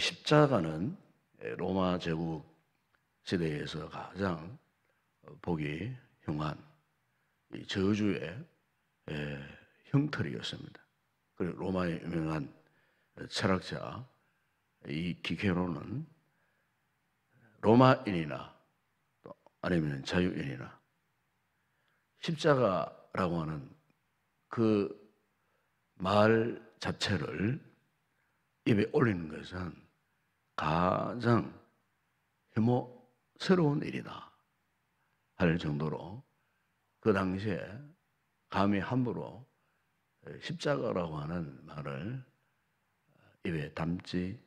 십자가는 로마 제국 시대에서 가장 보기 흉한 이 저주의 형틀이었습니다. 그리고 로마의 유명한 철학자 이 기케로는 로마인이나 또 아니면 자유인이나 십자가라고 하는 그 말 자체를 입에 올리는 것은 가장 혐오스러운 일이다 할 정도로 그 당시에 감히 함부로 십자가라고 하는 말을 입에 담지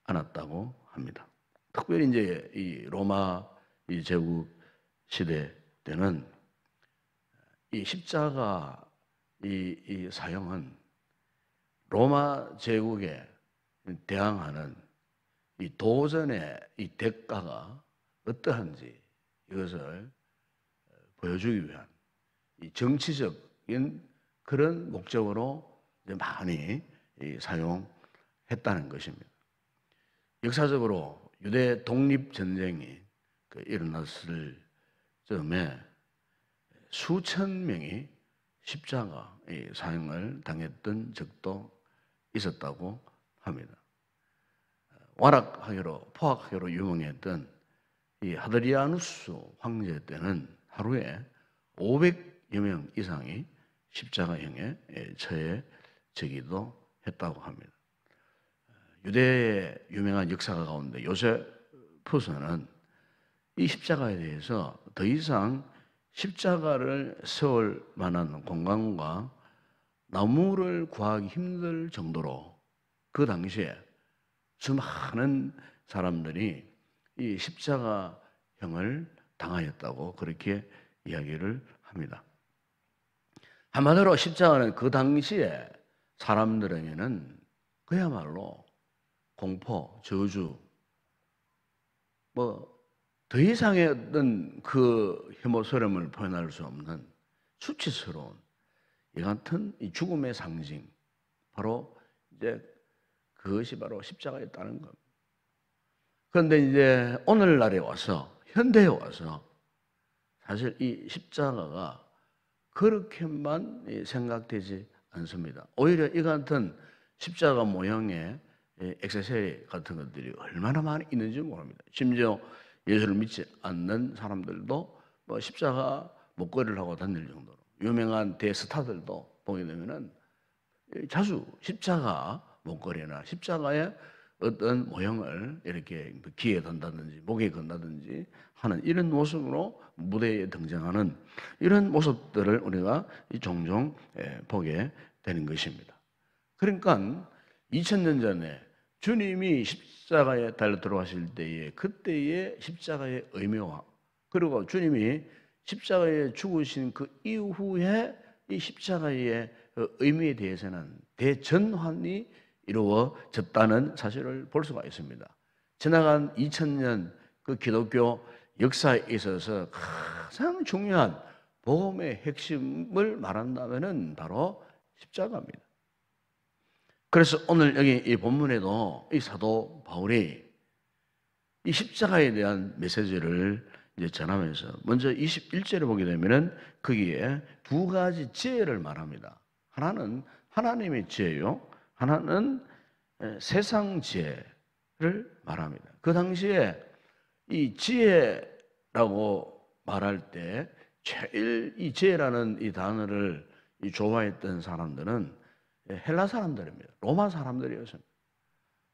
않았다고 합니다. 특별히 이제 이 로마 이 제국 시대 때는 이 십자가 이 사용은 로마 제국에 대항하는 이 도전의 이 대가가 어떠한지 이것을 보여주기 위한 이 정치적인 그런 목적으로 많이 사용했다는 것입니다. 역사적으로 유대 독립전쟁이 일어났을 즈음에 수천 명이 십자가 사형을 당했던 적도 있었다고 합니다. 완악하기로 포악하기로 유명했던 이 하드리아누스 황제 때는 하루에 500여 명 이상이 십자가형에 처해지기도 했다고 합니다. 유대의 유명한 역사가 가운데 요세푸스는 이 십자가에 대해서 더 이상 십자가를 세울 만한 공간과 나무를 구하기 힘들 정도로 그 당시에 수많은 사람들이 이 십자가형을 당하였다고 그렇게 이야기를 합니다. 한마디로 십자가는 그 당시에 사람들에게는 그야말로 공포, 저주, 더 이상의 어떤 그 혐오스러움을 표현할 수 없는 수치스러운 이 같은 이 죽음의 상징, 바로 이제 그것이 바로 십자가였다는 겁니다. 그런데 이제 오늘날에 와서, 현대에 와서 사실 이 십자가가 그렇게만 생각되지 않습니다. 오히려 이 같은 십자가 모형의 액세서리 같은 것들이 얼마나 많이 있는지 모릅니다. 심지어 예수를 믿지 않는 사람들도 십자가 목걸이를 하고 다닐 정도로 유명한 대스타들도 보게 되면은 자주 십자가 목걸이나 십자가의 어떤 모형을 이렇게 귀에 건다든지 목에 건다든지 하는 이런 모습으로 무대에 등장하는 이런 모습들을 우리가 종종 보게 되는 것입니다. 그러니까 2000년 전에 주님이 십자가에 달려 들어가실 때에 그때의 십자가의 의미와 그리고 주님이 십자가에 죽으신 그 이후에 이 십자가의 의미에 대해서는 대전환이 이루어졌다는 사실을 볼 수가 있습니다. 지나간 2000년 그 기독교 역사에 있어서 가장 중요한 복음의 핵심을 말한다면은 바로 십자가입니다. 그래서 오늘 여기 이 본문에도 이 사도 바울이 이 십자가에 대한 메시지를 이제 전하면서 먼저 21절에 보게 되면은 거기에 두 가지 지혜를 말합니다. 하나는 하나님의 지혜요, 하나는 세상 지혜를 말합니다. 그 당시에 이 지혜라고 말할 때 제일 이 지혜라는 이 단어를 좋아했던 사람들은 헬라 사람들입니다. 로마 사람들이었습니다.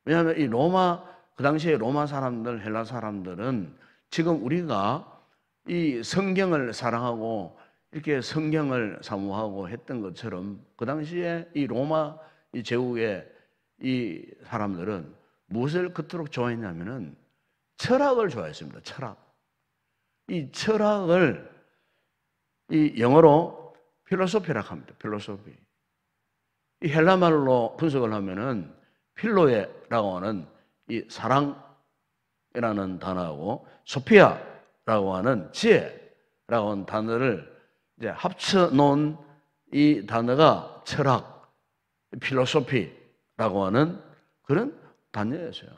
왜냐하면 이 로마 그 당시에 로마 사람들, 헬라 사람들은 지금 우리가 이 성경을 사랑하고 이렇게 성경을 사모하고 했던 것처럼 그 당시에 이 로마 이 제국의 이 사람들은 무엇을 그토록 좋아했냐면은 철학을 좋아했습니다. 철학. 이 철학을 이 영어로 필로소피라고 합니다. 필로소피. 이 헬라 말로 분석을 하면은 필로에라고 하는 이 사랑이라는 단어하고 소피아라고 하는 지혜라고 하는 단어를 이제 합쳐 놓은 이 단어가 철학, 필로소피라고 하는 그런 단어였어요.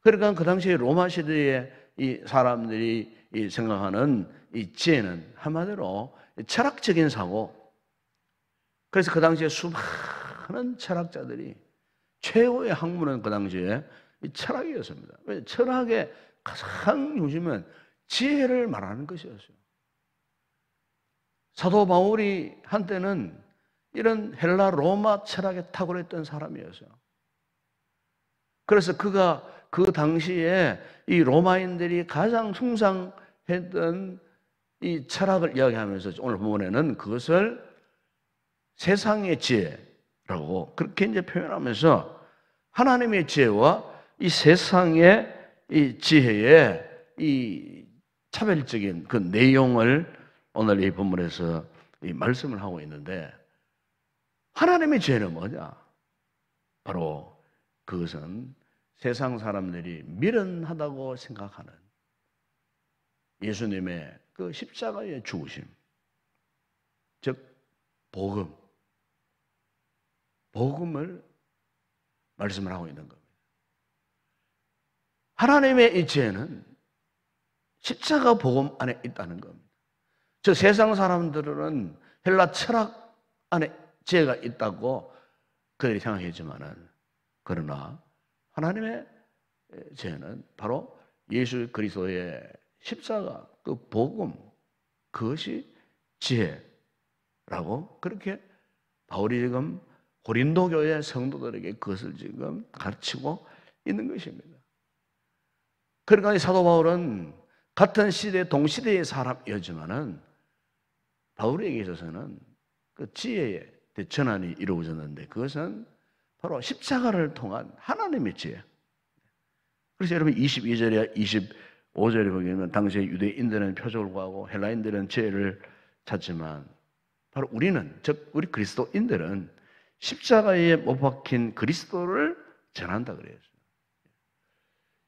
그러니까 그 당시에 로마 시대에 이 사람들이 이 생각하는 이 지혜는 한마디로 철학적인 사고. 그래서 그 당시에 수많은 철학자들이 최고의 학문은 그 당시에 이 철학이었습니다. 왜? 철학의 가장 중심은 지혜를 말하는 것이었어요. 사도 바울이 한때는 이런 헬라 로마 철학에 탁월했던 사람이었어요. 그래서 그가 그 당시에 이 로마인들이 가장 숭상했던 이 철학을 이야기하면서 오늘 본문에는 그것을 세상의 지혜라고 그렇게 이제 표현하면서 하나님의 지혜와 이 세상의 이 지혜의 이 차별적인 그 내용을 오늘 이 본문에서 이 말씀을 하고 있는데, 하나님의 지혜는 뭐냐? 바로 그것은 세상 사람들이 미련하다고 생각하는 예수님의 그 십자가의 죽으심, 즉 복음을 말씀을 하고 있는 겁니다. 하나님의 이 지혜는 십자가 복음 안에 있다는 겁니다. 저 세상 사람들은 헬라 철학 안에 지혜가 있다고 그들이 생각했지만은, 그러나 하나님의 지혜는 바로 예수 그리스도의 십자가 그 복음, 그것이 지혜라고 그렇게 바울이 지금 고린도 교회 성도들에게 그것을 지금 가르치고 있는 것입니다. 그러니까 사도 바울은 같은 시대 동시대의 사람이었지만은 바울에게 있어서는 그 지혜의 대전환이 이루어졌는데, 그것은 바로 십자가를 통한 하나님의 지혜. 그래서 여러분 22절에 25절에 보면 당시에 유대인들은 표적을 구하고 헬라인들은 지혜를 찾지만, 바로 우리는, 즉 우리 그리스도인들은 십자가에 못 박힌 그리스도를 전한다 그래요.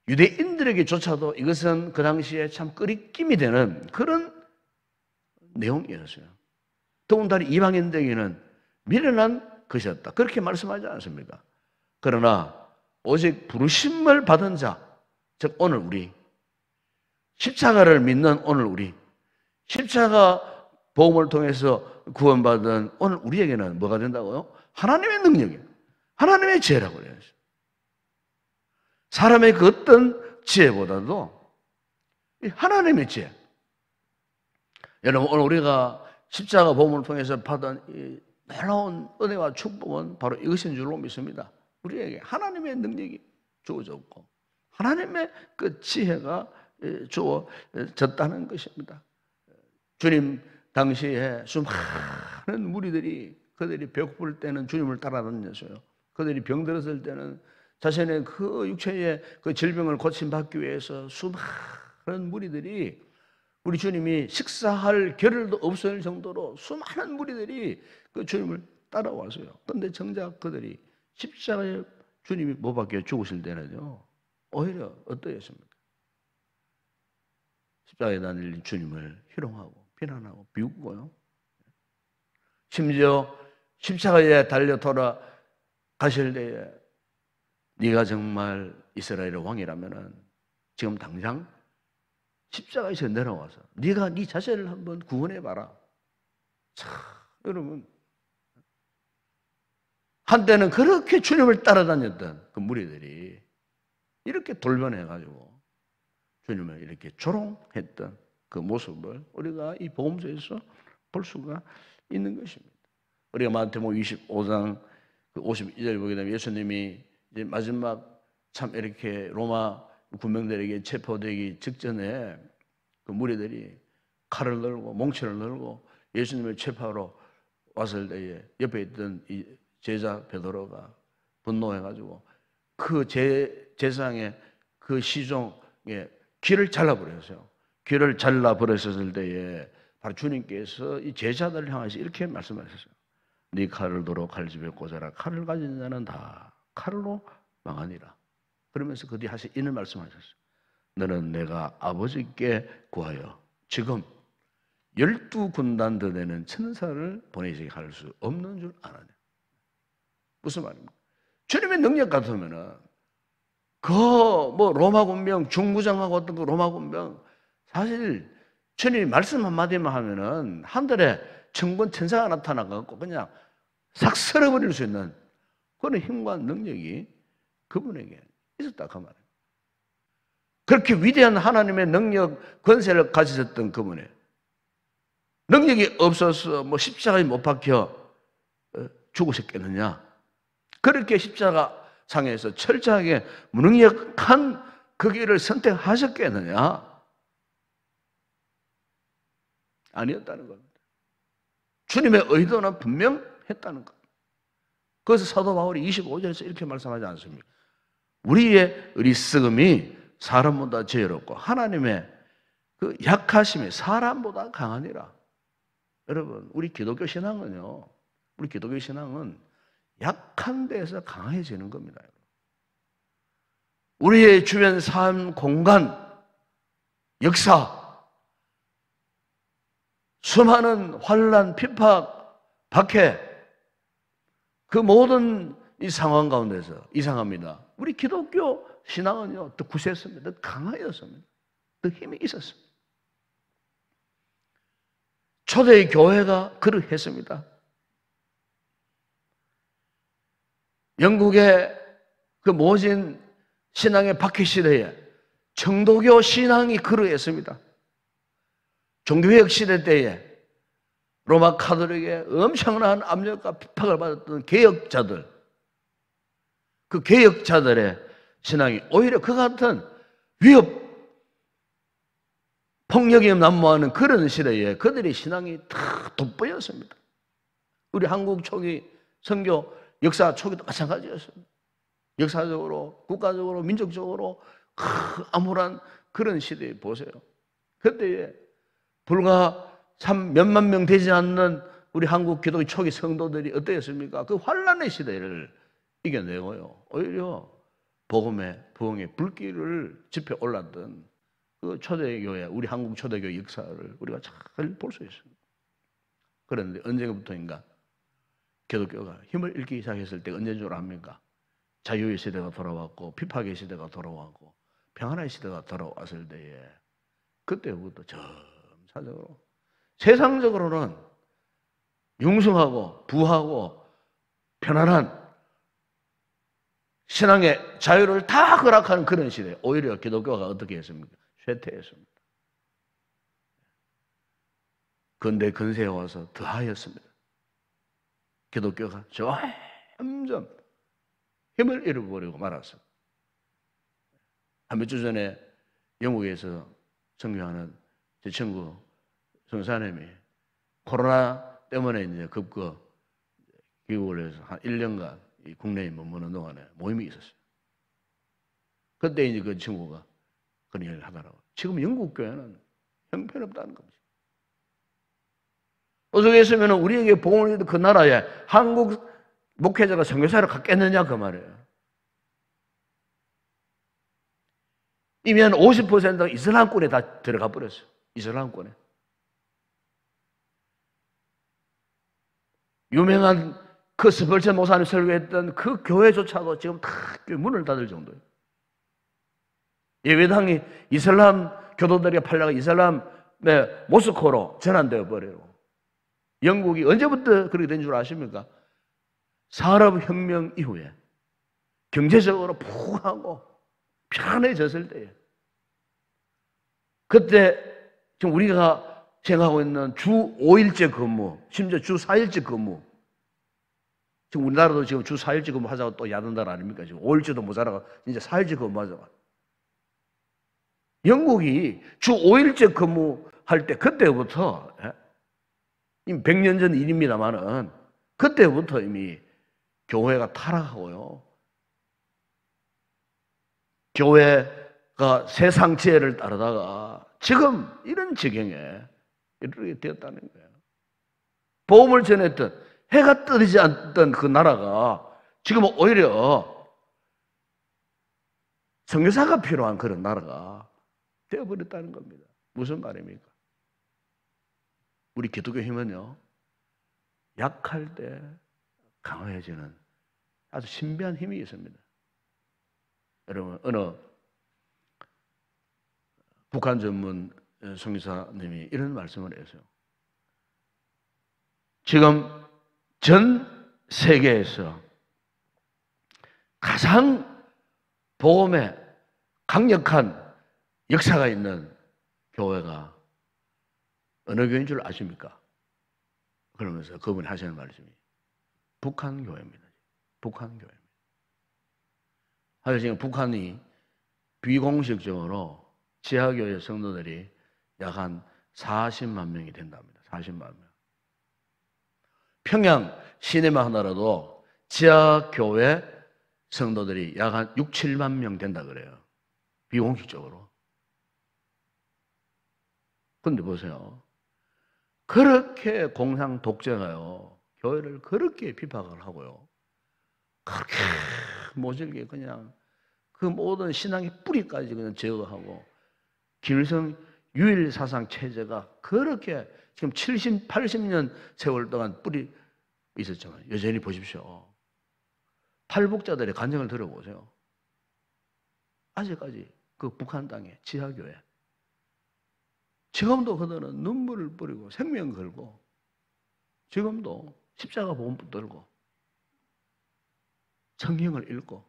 유대인들에게조차도 이것은 그 당시에 참 끄리낌이 되는 그런 내용이었어요. 더군다나 이방인들에게는 미련한 것이었다, 그렇게 말씀하지 않습니까? 그러나 오직 부르심을 받은 자, 즉 오늘 우리, 십자가를 믿는 오늘 우리, 십자가 복음을 통해서 구원받은 오늘 우리에게는 뭐가 된다고요? 하나님의 능력이에요. 하나님의 지혜라고 그래요. 사람의 그 어떤 지혜보다도 하나님의 지혜. 여러분, 오늘 우리가 십자가 복음을 통해서 받은 이 놀라운 은혜와 축복은 바로 이것인 줄로 믿습니다. 우리에게 하나님의 능력이 주어졌고 하나님의 그 지혜가 주어졌다는 것입니다. 주님 당시에 수많은 무리들이, 그들이 배고플 때는 주님을 따라다녔어요. 그들이 병들었을 때는 자신의 그 육체의 그 질병을 고침받기 위해서 수많은 무리들이, 우리 주님이 식사할 겨를도 없을 정도로 수많은 무리들이 그 주님을 따라왔어요. 그런데 정작 그들이 십자가에 주님이 못 박혀 죽으실 때는요, 오히려 어떠했습니까? 십자가에 달린 주님을 희롱하고 비난하고 비웃고요. 심지어 십자가에 달려 돌아가실 때에 네가 정말 이스라엘의 왕이라면은 지금 당장 십자가에서 내려와서 네가 네 자신을 한번 구원해봐라. 참, 여러분, 한때는 그렇게 주님을 따라다녔던 그 무리들이 이렇게 돌변해가지고 주님을 이렇게 조롱했던 그 모습을 우리가 이 복음서에서 볼 수가 있는 것입니다. 우리가 마태복음 25장 52절 보게 되면 예수님이 이제 마지막 참 이렇게 로마 군병들에게 체포되기 직전에 그 무리들이 칼을 들고 몽치를 들고 예수님을 체포하러 왔을 때에 옆에 있던 이 제자 베드로가 분노해가지고 그 제사장의 그 시종의 귀를 잘라버렸어요. 귀를 잘라버렸을 때에 바로 주님께서 이 제자들을 향해서 이렇게 말씀하셨어요. 네 칼을 들어 칼집에 꽂아라. 칼을 가진 자는 다 칼로 망하니라. 그러면서 그 뒤에 하신 이는 말씀하셨어요. 너는 내가 아버지께 구하여 지금 12군단도 되는 천사를 보내시게 할 수 없는 줄 아느냐. 무슨 말입니까? 주님의 능력 같으면은 뭐 로마 군병 중부장하고 어떤 그 로마 군병, 사실 주님이 말씀 한마디만 하면은 하늘에 천군 천사가 나타나갖고 그냥 싹 쓸어버릴 수 있는 그런 힘과 능력이 그분에게 있었다 그 말이에요. 그렇게 위대한 하나님의 능력, 권세를 가지셨던 그분의 능력이 없어서 뭐 십자가에 못 박혀 죽으셨겠느냐? 그렇게 십자가 상에서 철저하게 무능력한 그 길을 선택하셨겠느냐? 아니었다는 겁니다. 주님의 의도는 분명했다는 겁니다. 그래서 사도 바울이 25절에서 이렇게 말씀하지 않습니까? 우리의 어리석음이 사람보다 죄롭고 하나님의 그 약하심이 사람보다 강하니라. 여러분, 우리 기독교 신앙은요, 우리 기독교 신앙은 약한 데에서 강해지는 겁니다. 우리의 주변 삶, 공간, 역사, 수많은 환난, 핍박, 박해, 그 모든 이 상황 가운데서 이상합니다. 우리 기독교 신앙은요, 더 굳셌습니다. 더 강하였습니다. 더 힘이 있었습니다. 초대의 교회가 그러했습니다. 영국의 그 모진 신앙의 박해 시대에 청도교 신앙이 그러했습니다. 종교개혁 시대 때에 로마 카톨릭의 엄청난 압력과 핍박을 받았던 개혁자들, 그 개혁자들의 신앙이 오히려 그 같은 위협, 폭력이 난무하는 그런 시대에 그들의 신앙이 다 돋보였습니다. 우리 한국 초기 선교 역사 초기도 마찬가지였습니다. 역사적으로, 국가적으로, 민족적으로 암울한 그런 시대에 보세요. 그때에 불과 참 몇만 명 되지 않는 우리 한국 기독교 초기 성도들이 어떠했습니까? 그 환란의 시대를 이겨내고요. 오히려 복음의 부흥의 불길을 지펴 올랐던 그 초대교회, 우리 한국 초대교회 역사를 우리가 잘 볼 수 있습니다. 그런데 언제부터인가 기독교가 힘을 잃기 시작했을 때가 언제인 줄 압니까? 자유의 시대가 돌아왔고 핍박의 시대가 돌아왔고 평안의 시대가 돌아왔을 때에 그때부터 점차적으로 세상적으로는 융성하고 부하고 편안한 신앙의 자유를 다 허락하는 그런 시대, 오히려 기독교가 어떻게 했습니까? 쇠퇴했습니다. 근대 근세에 와서 더하였습니다. 기독교가 점점 힘을 잃어버리고 말았습니다. 한 몇 주 전에 영국에서 선교하는 제 친구 선사님이 코로나 때문에 이제 급거 귀국을 해서 한 1년간 이 국내에 머무는 동안에 모임이 있었어요. 그때 이제 그 친구가 그런 얘기를 하더라고요. 지금 영국 교회는 형편없다는 겁니다. 어떻게 했으면 우리에게 복음을 믿는 그 나라에 한국 목회자가 선교사를 갔겠느냐 그 말이에요. 이미 한 50%가 이슬람권에 다 들어가 버렸어요. 이슬람권에. 유명한 그 스펄전 목사님 설교했던 그 교회조차도 지금 다 문을 닫을 정도예요. 예배당이 이슬람 교도들이 팔려가 이슬람의 모스코로 전환되어 버려요. 영국이 언제부터 그렇게 된 줄 아십니까? 산업혁명 이후에 경제적으로 부하고 편해졌을 때에 그때 지금 우리가 생각하고 있는 주 5일제 근무, 심지어 주 4일제 근무, 지금 우리나라도 지금 주 4일제 근무 하자고 또 야단다 아닙니까? 지금 5일제도 모자라고 이제 4일제 근무 하자고. 영국이 주 5일제 근무할 때 그때부터 이미 100년 전 일입니다만은 그때부터 이미 교회가 타락하고요. 교회가 세상 지혜를 따르다가 지금 이런 지경에 이르게 되었다는 거예요. 복음을 전했던 해가 뜨지 않던 그 나라가 지금 오히려 선교사가 필요한 그런 나라가 되어버렸다는 겁니다. 무슨 말입니까? 우리 기독교 힘은요, 약할 때 강해지는 아주 신비한 힘이 있습니다. 여러분, 어느 북한 전문 선교사님이 이런 말씀을 했어요. 지금 전 세계에서 가장 복음에 강력한 역사가 있는 교회가 어느 교회인 줄 아십니까? 그러면서 그분이 하시는 말씀이 북한 교회입니다. 북한 교회입니다. 사실 지금 북한이 비공식적으로 지하교회 성도들이 약 한 40만 명이 된답니다. 40만 명. 평양 시내만 하나라도 지하교회 성도들이 약 한 6, 7만 명 된다 그래요. 비공식적으로. 근데 보세요. 그렇게 공상 독재가요. 교회를 그렇게 비판을 하고요. 그렇게 모질게 그냥 그 모든 신앙의 뿌리까지 그냥 제거하고 김일성 유일 사상 체제가 그렇게 지금 70, 80년 세월 동안 뿌리 있었지만 여전히 보십시오. 탈북자들의 간증을 들어보세요. 아직까지 그 북한 땅에 지하교회 지금도 그들은 눈물을 뿌리고 생명 걸고 지금도 십자가 복음 붙들고 성경을 읽고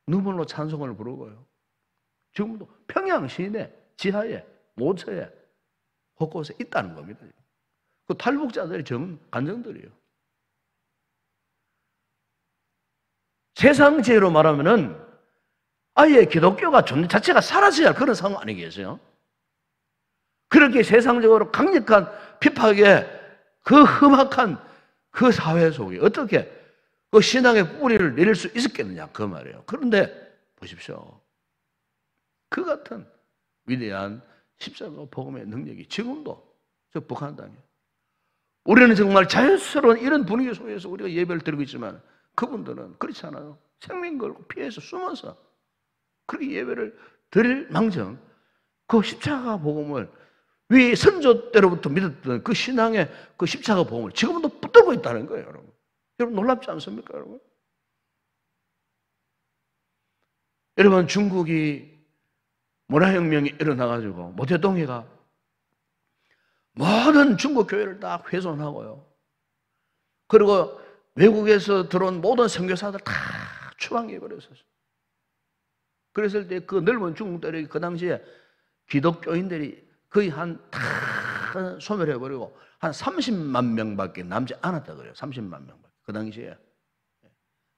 눈물로 찬송을 부르고요. 지금도 평양 시내 지하에 모처에 곳곳에 있다는 겁니다. 그 탈북자들의 간증들이에요. 세상제로 말하면은 아예 기독교가 존재 자체가 사라져야 할 그런 상황 아니겠어요? 그렇게 세상적으로 강력한 핍박에 그 험악한 그 사회 속에 어떻게 그 신앙의 뿌리를 내릴 수 있었겠느냐 그 말이에요. 그런데 보십시오. 그 같은 위대한 십자가 복음의 능력이 지금도 저 북한 땅에 우리는 정말 자연스러운 이런 분위기 속에서 우리가 예배를 드리고 있지만 그분들은 그렇지 않아요. 생명 걸고 피해서 숨어서 그렇게 예배를 드릴 망정 그 십자가 복음을 위 선조 때로부터 믿었던 그 신앙의 그 십자가 복음을 지금도 붙들고 있다는 거예요, 여러분. 여러분 놀랍지 않습니까, 여러분? 여러분 중국이 문화혁명이 일어나가지고 모태동이가 모든 중국 교회를 다 훼손하고요. 그리고 외국에서 들어온 모든 선교사들 다 추방해버렸었어요. 그랬을 때 그 넓은 중국 대륙이 그 당시에 기독교인들이 거의 다 소멸해버리고 한 30만 명밖에 남지 않았다 그래요. 30만 명밖에. 그 당시에.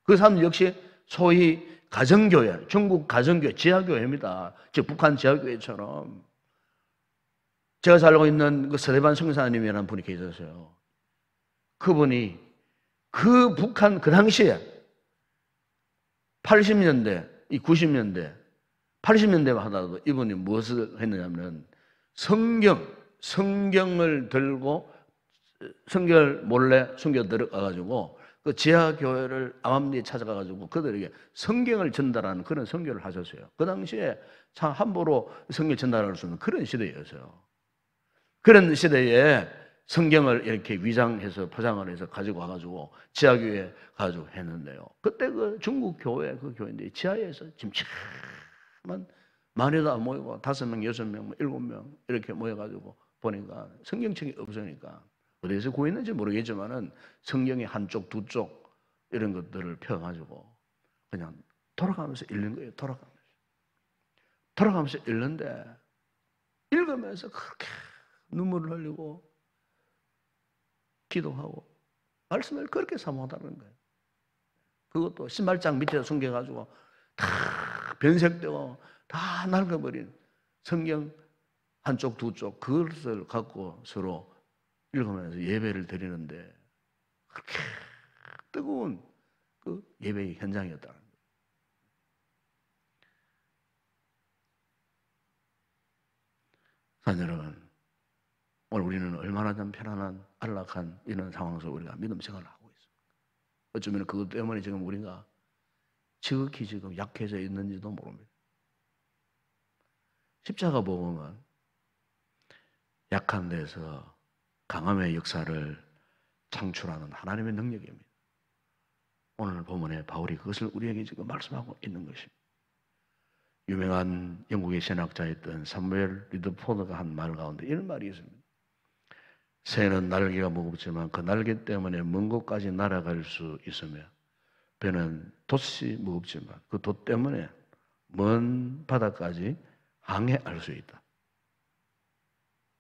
그 사람 역시 소위 가정교회, 중국 가정교회, 지하교회입니다. 즉 북한 지하교회처럼. 제가 살고 있는 그 서대반 성사님이라는 분이 계셨어요. 그분이 그 북한 그 당시에 80년대, 이 90년대, 80년대만 하더라도 이분이 무엇을 했느냐면 성경을 들고 성결 몰래 숨겨 들어가가지고 그 지하교회를 암암리에 찾아가가지고 그들에게 성경을 전달하는 그런 선교를 하셨어요. 그 당시에 참 함부로 성경 전달할 수 없는 그런 시대였어요. 그런 시대에 성경을 이렇게 위장해서 포장을 해서 가지고 와가지고 지하교회에 가지고 했는데요. 그때 그 중국 교회 그 교회인데 지하에서 짐참한 많이도 안 모이고 5명, 6명, 7명 이렇게 모여가지고 보니까 성경책이 없으니까 어디서 구했는지 모르겠지만은 성경의 한쪽, 두쪽 이런 것들을 펴가지고 그냥 돌아가면서 읽는 거예요. 돌아가면서 읽는데 읽으면서 그렇게 눈물을 흘리고 기도하고 말씀을 그렇게 사모하다는 거예요. 그것도 신발장 밑에 숨겨가지고 다 변색되고 다 낡아버린 성경 한쪽 두쪽 그것을 갖고 서로 읽으면서 예배를 드리는데 그렇게 뜨거운 그 예배의 현장이었다는 거예요. 사랑 여러분, 오늘 우리는 얼마나 좀 편안한 안락한 이런 상황에서 우리가 믿음 생활을 하고 있습니다. 어쩌면 그것 때문에 지금 우리가 지극히 지금 약해져 있는지도 모릅니다. 십자가 복음은 약한 데서 강함의 역사를 창출하는 하나님의 능력입니다. 오늘 본문에 바울이 그것을 우리에게 지금 말씀하고 있는 것입니다. 유명한 영국의 신학자였던 사무엘 리드포드가 한 말 가운데 이런 말이 있습니다. 새는 날개가 무겁지만 그 날개 때문에 먼 곳까지 날아갈 수 있으며 배는 돛이 무겁지만 그 돛 때문에 먼 바다까지 항해할 수 있다.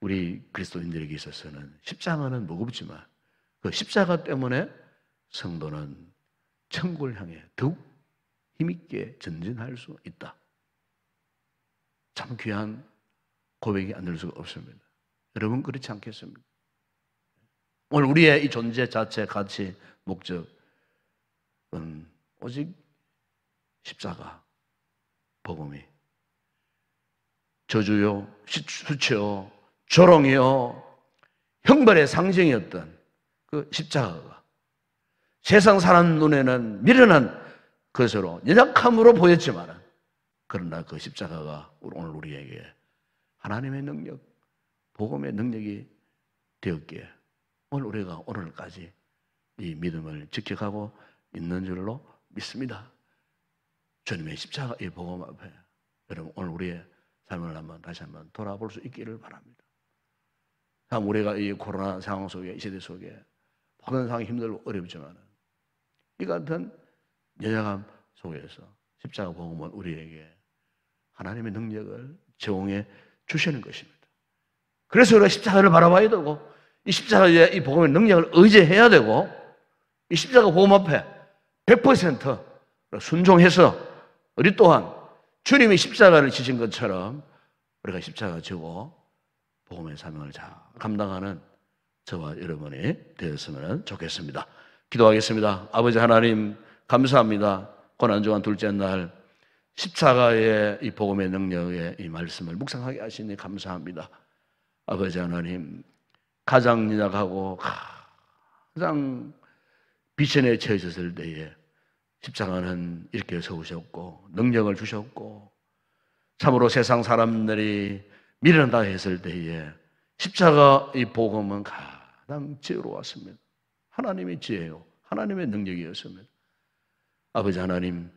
우리 그리스도인들에게 있어서는 십자가는 무겁지만 그 십자가 때문에 성도는 천국을 향해 더욱 힘있게 전진할 수 있다. 참 귀한 고백이 안 될 수가 없습니다. 여러분 그렇지 않겠습니까? 오늘 우리의 이 존재 자체, 가치, 목적은 오직 십자가, 복음이 저주요, 수치요, 조롱이요, 형벌의 상징이었던 그 십자가가 세상 사람 눈에는 미련한 것으로 연약함으로 보였지만 그러나 그 십자가가 오늘 우리에게 하나님의 능력, 복음의 능력이 되었기에 오늘 우리가 오늘까지 이 믿음을 지켜가고 있는 줄로 믿습니다. 주님의 십자가 이 복음 앞에 여러분 오늘 우리의 삶을 다시 한번 돌아볼 수 있기를 바랍니다. 참 우리가 이 코로나 상황 속에 이 시대 속에 모든 상황이 힘들고 어렵지만 이 같은 연약함 속에서 십자가 복음은 우리에게 하나님의 능력을 제공해 주시는 것입니다. 그래서 우리가 십자가를 바라봐야 되고 이 십자가의 이 복음의 능력을 의지해야 되고 이 십자가 복음 앞에 100% 순종해서 우리 또한 주님이 십자가를 지신 것처럼 우리가 십자가 지고 복음의 사명을 잘 감당하는 저와 여러분이 되었으면 좋겠습니다. 기도하겠습니다. 아버지 하나님 감사합니다. 고난주간 둘째 날 십자가의 이 복음의 능력의 이 말씀을 묵상하게 하시니 감사합니다. 아버지 하나님 가장 연약하고 가장 비천에 처해졌을 때에 십자가는 이렇게 서우셨고 능력을 주셨고 참으로 세상 사람들이 미련하다 했을 때에 십자가 이 복음은 가장 지혜로웠습니다. 하나님의 지혜요 하나님의 능력이었습니다. 아버지 하나님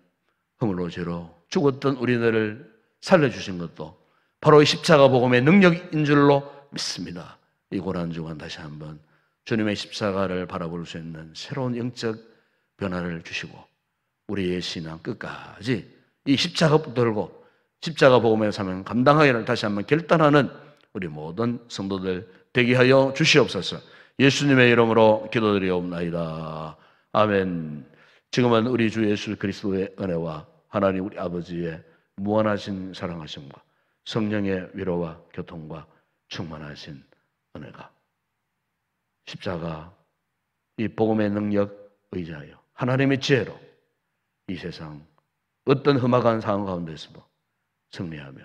허물로 죄로 죽었던 우리들을 살려주신 것도 바로 이 십자가 복음의 능력인 줄로 믿습니다. 이 고난주간 다시 한번 주님의 십자가를 바라볼 수 있는 새로운 영적 변화를 주시고 우리의 신앙 끝까지 이 십자가 붙들고 십자가 복음의 사명 감당하기를 다시 한번 결단하는 우리 모든 성도들 되게 하여 주시옵소서. 예수님의 이름으로 기도드리옵나이다. 아멘. 지금은 우리 주 예수 그리스도의 은혜와 하나님 우리 아버지의 무한하신 사랑하심과 성령의 위로와 교통과 충만하신 은혜가 십자가 이 복음의 능력 의지하여 하나님의 지혜로 이 세상 어떤 험악한 상황 가운데서도 승리하며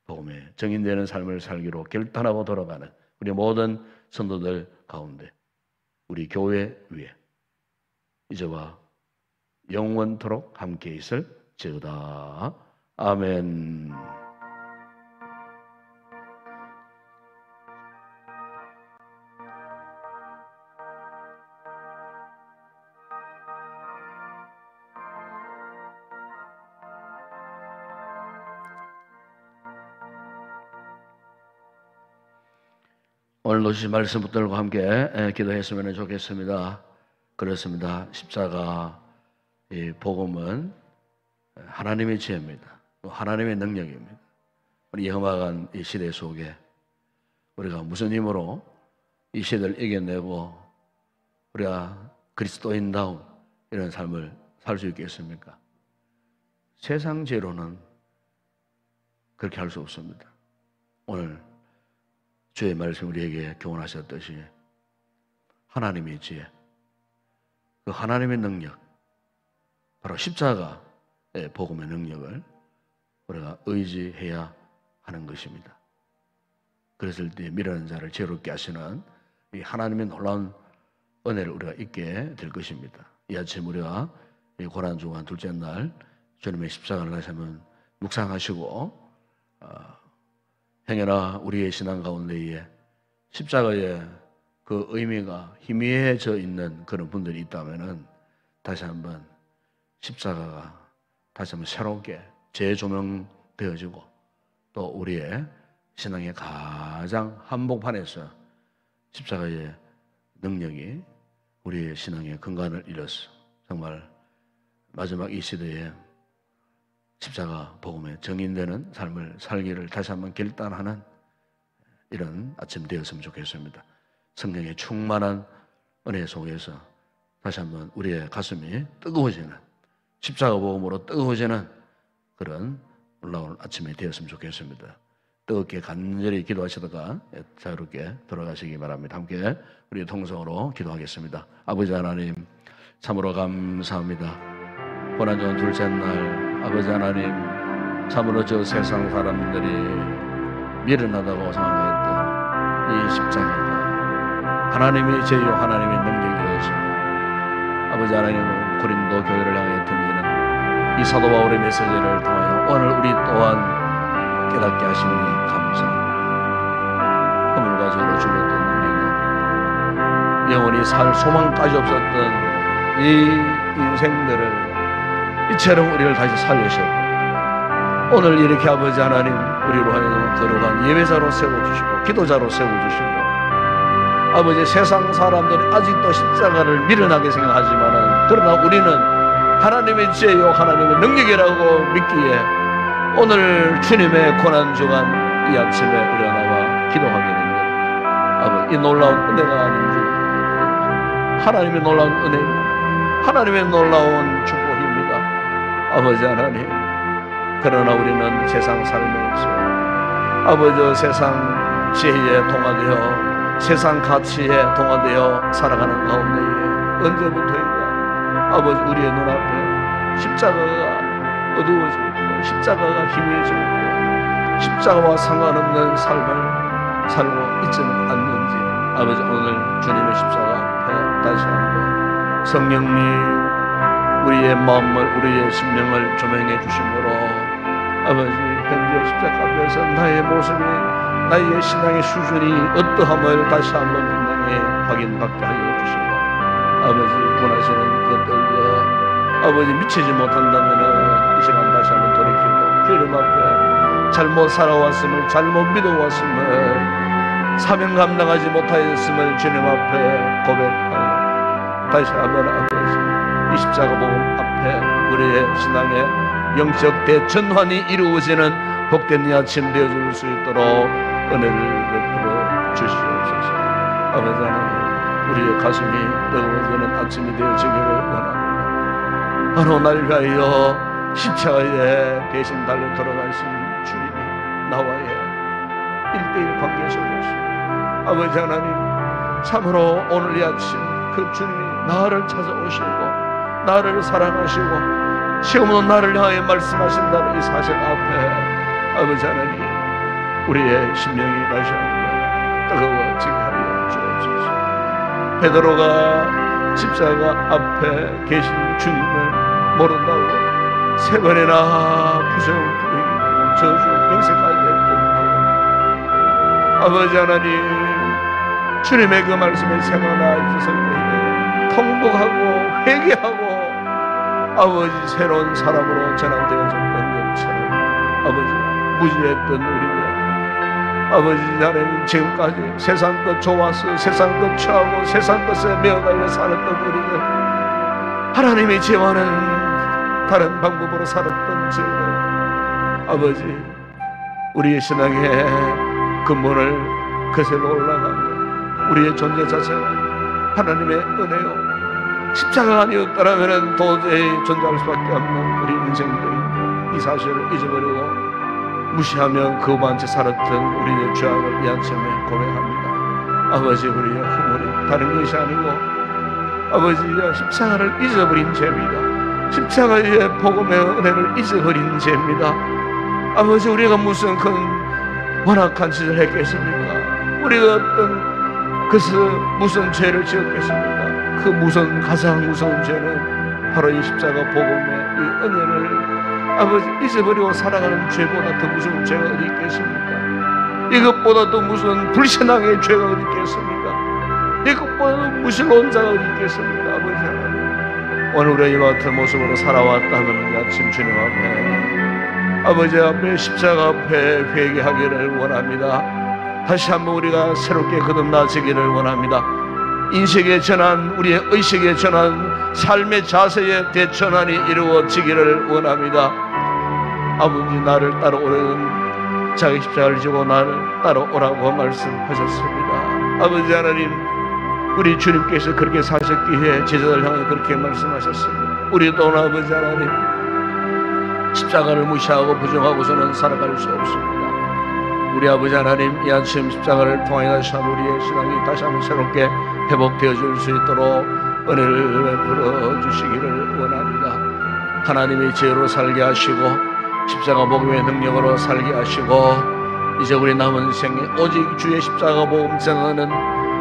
복음의 정인되는 삶을 살기로 결단하고 돌아가는 우리 모든 성도들 가운데 우리 교회 위에 이제와 영원토록 함께 있을지어다. 아멘. 오늘 노시 말씀 붙들고 함께 기도했으면 좋겠습니다. 그렇습니다. 십자가 이 복음은 하나님의 지혜입니다. 하나님의 능력입니다. 우리 험악한 이 시대 속에 우리가 무슨 힘으로 이 시대를 이겨내고 우리가 그리스도인다운 이런 삶을 살 수 있겠습니까? 세상 지혜로는 그렇게 할 수 없습니다. 오늘 주의 말씀 우리에게 교훈하셨듯이 하나님의 지혜, 그 하나님의 능력, 바로 십자가의 복음의 능력을 우리가 의지해야 하는 것입니다. 그랬을 때 미련한 자를 지혜롭게 하시는 이 하나님의 놀라운 은혜를 우리가 잊게 될 것입니다. 이 아침 우리가 이 고난주간 둘째 날 주님의 십자가를 다시 한번 묵상하시고 행여나 우리의 신앙 가운데에 십자가의 그 의미가 희미해져 있는 그런 분들이 있다면은 다시 한번 십자가가 다시 한번 새롭게 재조명되어지기를 되어지고 또 우리의 신앙의 가장 한복판에서 십자가의 능력이 우리의 신앙의 근간을 이뤘어. 정말 마지막 이 시대에 십자가 복음에 정인되는 삶을 살기를 다시 한번 결단하는 이런 아침 되었으면 좋겠습니다. 성령의 충만한 은혜 속에서 다시 한번 우리의 가슴이 뜨거워지는, 십자가 복음으로 뜨거워지는 그런 올라오는 아침이 되었으면 좋겠습니다. 뜨겁게 간절히 기도하시다가 자유롭게 돌아가시기 바랍니다. 함께 우리 통성으로 기도하겠습니다. 아버지 하나님, 참으로 감사합니다. 고난주간 둘째 날 아버지 하나님, 참으로 저 세상 사람들이 미련하다고 생각했던 이 십자가가 하나님의 제요, 하나님의 능력이었습니다. 아버지 하나님은 고린도 교회를 향해 던지는 이 사도 바울의 메시지를 통하여 오늘 우리 또한 깨닫게 하시니 감사합니다. 허물과 죄로 죽었던 우리는 영원히 살 소망까지 없었던 이 인생들을 이처럼 우리를 다시 살리셨고 오늘 이렇게 아버지 하나님 우리로 하여금 거룩한 예배자로 세워주시고 기도자로 세워주시고 아버지 세상 사람들이 아직도 십자가를 미련하게 생각하지만 그러나 우리는 하나님의 지혜요 하나님의 능력이라고 믿기에 오늘 주님의 고난주간 이 아침에 우리가 나와 기도하게 된 것 아버지 이 놀라운 은혜가 아닌 줄 하나님의 놀라운 은혜 하나님의 놀라운 축복입니다. 아버지 하나님 그러나 우리는 세상 살면서 아버지 세상 지혜에 동화되어 세상 가치에 동화되어 살아가는 가운데에 언제부터인가 아버지 우리의 눈앞에 십자가가 어두워지고 십자가가 희미해지고 십자가와 상관없는 삶을 살고 있지는 않는지 아버지 오늘 주님의 십자가 앞에 다시 한번 성령님 우리의 마음을 우리의 심령을 조명해 주심으로 아버지 현재 십자가 앞에서 나의 모습이 나의 신앙의 수준이 어떠함을 다시 한번 분명히 확인받게 하여 주시고 아버지 원하시는 것들에 아버지 미치지 못한다면 이 시간 다시 한번 돌이키고 주님 앞에 잘못 살아왔음을 잘못 믿어왔음을 사명 감당하지 못하였음을 주님 앞에 고백하여 다시 한번 아버지 이 십자가 복음 앞에 우리의 신앙의 영적 대전환이 이루어지는 복된 이 아침 되어줄 수 있도록 은혜를 베풀어 주시옵소서. 아버지 하나님 우리의 가슴이 뜨거워지는 아침이 되어지기를 원합니다. 바로 날 위하여 십자가에 대신 달려 돌아가신 주님이 나와의 1:1 관계 속에서 아버지 하나님 참으로 오늘 이 아침 그 주님이 나를 찾아오시고 나를 사랑하시고 시험으로 나를 향해 말씀하신다는 이 사실 앞에 아버지 하나님 우리의 심령이 다시 한번 뜨거워지게 하여 주옵소서. 베드로가 십자가 앞에 계신 주님을 모른다고 3번이나 부정부인이고 저주 명색하게 했던 아버지 하나님 주님의 그 말씀에 생각나 있어서 통곡하고 회개하고 아버지 새로운 사람으로 전환되어졌던 것처럼 아버지 무지했던 우리들 아버지 하나님 지금까지 세상 것 좋아서 세상 것 취하고 세상 것에 매어달려 살았던 우리들 하나님의 지혜와는 다른 방법으로 살았던 저희들 아버지 우리의 신앙의 근본을 거슬러 올라가며 우리의 존재 자체는 하나님의 은혜요 십자가가 아니었더라면 도저히 존재할 수밖에 없는 우리 인생들이 이 사실을 잊어버리고 무시하며 거부한 채 살았던 우리의 죄악을 이 아침에 고백합니다. 아버지 우리의 허물이 다른 것이 아니고 아버지의 십자가를 잊어버린 죄입니다. 십자가의 복음의 은혜를 잊어버린 죄입니다. 아버지 우리가 무슨 큰 완악한 짓을 했겠습니까? 우리가 어떤 것을 무슨 죄를 지었겠습니까? 그 무슨 가장 무서운 죄는 바로 이 십자가 복음의 이 은혜를 아버지 잊어버리고 살아가는 죄보다 더 무서운 죄가 어디 있겠습니까? 이것보다 더 무슨 불신앙의 죄가 어디 있겠습니까? 이것보다 더 무신론 자가 어디 있겠습니까? 아버지 하나님 오늘 우리가 이와 같은 모습으로 살아왔다면 이 아침 주님 앞에 아버지 앞에 십자가 앞에 회개하기를 원합니다. 다시 한번 우리가 새롭게 거듭나지기를 원합니다. 인식의 전환, 우리의 의식의 전환, 삶의 자세의 대전환이 이루어지기를 원합니다. 아버지, 나를 따라오려는 자기 십자가를 지고 나를 따라오라고 말씀하셨습니다. 아버지 하나님, 우리 주님께서 그렇게 사셨기에 제자들 향해 그렇게 말씀하셨습니다. 우리 또한 아버지 하나님, 십자가를 무시하고 부정하고서는 살아갈 수 없습니다. 우리 아버지 하나님, 이 아침 십자가를 통하여 다시 한번 우리의 신앙이 다시 한번 새롭게 회복되어 줄 수 있도록 은혜를 베풀어 주시기를 원합니다. 하나님의 지혜로 살게 하시고 십자가 복음의 능력으로 살게 하시고 이제 우리 남은 생에 오직 주의 십자가 복음 전하는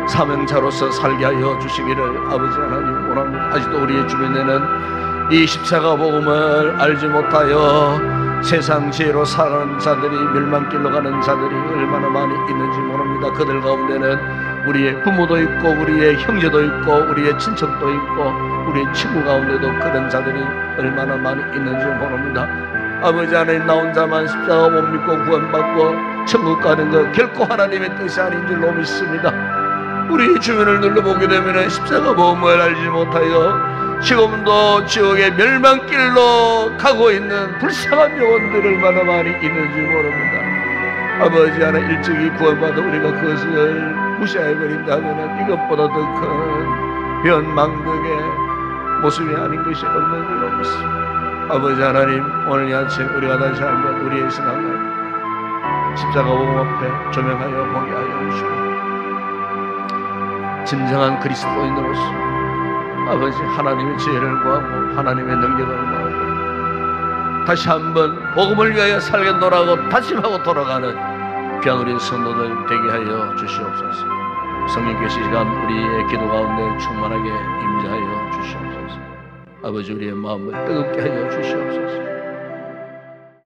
사명자로서 살게 하여 주시기를 아버지 하나님 원합니다. 아직도 우리의 주변에는 이 십자가 복음을 알지 못하여 세상 지혜로 살아가는 자들이, 멸망길로 가는 자들이 얼마나 많이 있는지 모릅니다. 그들 가운데는 우리의 부모도 있고 우리의 형제도 있고 우리의 친척도 있고 우리의 친구 가운데도 그런 자들이 얼마나 많이 있는지 모릅니다. 아버지 하나님, 나 혼자만 십자가 못 믿고 구원받고 천국 가는 것 결코 하나님의 뜻이 아닌 줄로 믿습니다. 우리 주변을 눌러보게 되면 십자가 복음을 알지 못하여 지금도 지옥의 멸망길로 가고 있는 불쌍한 영혼들 얼마나 많이 있는지 모릅니다. 아버지 하나님, 일찍이 구원받아 우리가 그것을 무시해버린다면 이것보다 더 큰 변망덕의 모습이 아닌 것이 없는 줄로 믿습니다. 아버지 하나님, 오늘 이 아침 우리가 다시 한번 우리의 신앙을 십자가 복음 앞에 조명하여 보게 하여 주시고 진정한 그리스도인으로서 아버지 하나님의 지혜를 구하고 하나님의 능력을 구하고 다시 한번 복음을 위하여 살겠노라고 다짐하고 돌아가는 귀한 우리 성도들 되게 하여 주시옵소서. 성령께서 이 시간 우리의 기도 가운데 충만하게 임재하여 주시옵소서. 아버지, 우리의 마음을 뜨겁게 하여 주시옵소서.